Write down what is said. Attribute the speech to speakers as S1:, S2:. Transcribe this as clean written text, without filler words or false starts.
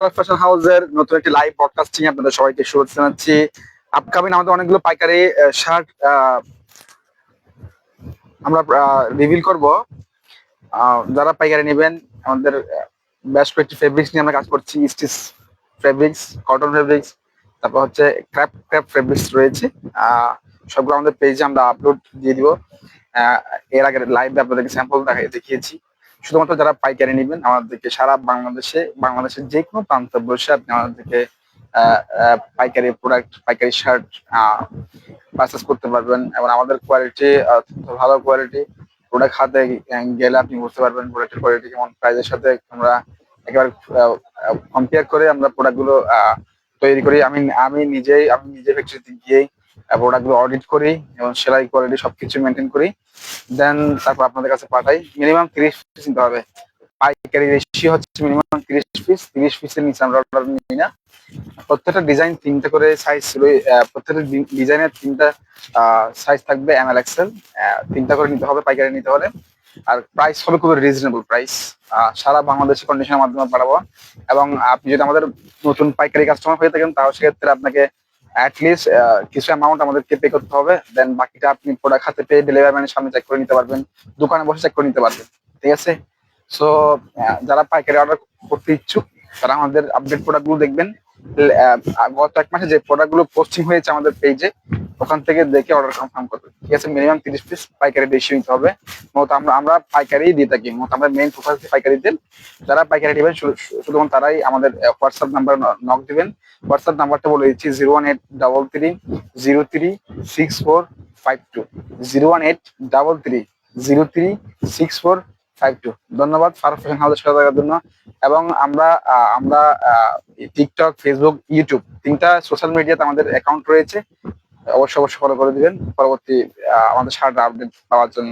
S1: Fashion হাউসের নতুন একটি লাইভ পডকাস্টিং আপনাদের সবাইকে শুভেচ্ছা জানাচ্ছি। আপকামিং আমাদের অনেকগুলো পাইকারি শার্ট আমরা রিভিল করব। যারা পাইকারি নেবেন, আমাদের বেশ কয়েকটি ফেব্রিক্স নিয়ে আমরা কাজ করছি। স্টিচ ফেব্রিক্স, কটন ফেব্রিক্স, তারপর হচ্ছে ক্র্যাপ ক্র্যাপ ফেব্রিক্স রয়েছে। সবগুলো আমাদের পেজে আমরা আপলোড দিয়ে দিব। এর আগে লাইভে আপনাদেরকে স্যাম্পল দেখিয়েছি। শুধুমাত্র যারা পাইকারি নেবেন, আমাদেরকে সারা বাংলাদেশের যে কোনো প্রান্ত বসে আপনি আমাদেরকে পাইকারি প্রোডাক্ট, পাইকারি শার্ট পারচেস করতে পারবেন। এবং আমাদের কোয়ালিটি ভালো কোয়ালিটি। প্রোডাক্ট হাতে গেলে আপনি বুঝতে পারবেন প্রোডাক্টের কোয়ালিটি কেমন। প্রাইসের সাথে আমরা একেবারে কম্পেয়ার করে আমরা প্রোডাক্টগুলো তৈরি করি। আমি নিজে ফ্যাক্টরিতে গিয়েই প্রোডাক্টগুলো অডিট করি এবং সেলাই কোয়ালিটি সবকিছু মেনটেন করি। দেন তারপর আপনাদের কাছে পাঠাই। মিনিমাম 30 পিস নিতে হবে। পাইকারি রেশিও হচ্ছে মিনিমাম 30 পিস। 30 পিসের নিচে আমরা অর্ডার নিই না। প্রত্যেকটা ডিজাইন 3টা করে সাইজ, প্রত্যেকটা ডিজাইনের 3টা সাইজ থাকবে, এম এল এক্সেল। 3টা করে নিতে হবে পাইকারি নিতে হলে। আর প্রাইস হবে খুবই রিজনেবল প্রাইস। সারা বাংলাদেশে কন্ডিশনের মাধ্যমে পাঠাবো। এবং আপনি যদি আমাদের নতুন পাইকারি কাস্টমার হয়ে থাকেন, তাহলে সেক্ষেত্রে আপনাকে অ্যাটলিস্ট কিছু অ্যামাউন্ট আমাদেরকে পে করতে হবে। দেন বাকিটা আপনি প্রোডাক্ট হাতে পেয়ে ডেলিভারি ম্যানের সামনে চেক করে নিতে পারবেন, দোকানে বসে চেক করে নিতে পারবেন। ঠিক আছে? সো যারা পাইকারি অর্ডার করতে ইচ্ছুক, তারা আমাদের আপডেট প্রোডাক্টগুলো দেখবেন। গত 1 মাসে যে প্রোডাক্টগুলো পোস্টিং হয়েছে আমাদের পেজে, ওখান থেকে দেখে অর্ডার কনফার্ম করবেন। ঠিক আছে? মিনিমাম 30 পিস পাইকারি রেশিও নিতে হবে। মূলত আমরা পাইকারি দিয়ে থাকি। মূলত আমরা মেইন ফোকাস পাইকারি দেন। যারা পাইকারি নেবেন শুধুমাত্র তারাই আমাদের হোয়াটসঅ্যাপ নাম্বার নক দিবেন। হোয়াটসঅ্যাপ নাম্বারটা বলে দিচ্ছি 01833 036452 01833 036452। ধন্যবাদ ফারুক ফ্যাশন হাউসের সাথে থাকার জন্য। এবং আমরা টিকটক, ফেসবুক, ইউটিউব 3টা সোশ্যাল মিডিয়াতে আমাদের অ্যাকাউন্ট রয়েছে। অবশ্যই ফলো করে দিবেন পরবর্তী আমাদের শার্ট আপডেট পাওয়ার জন্য।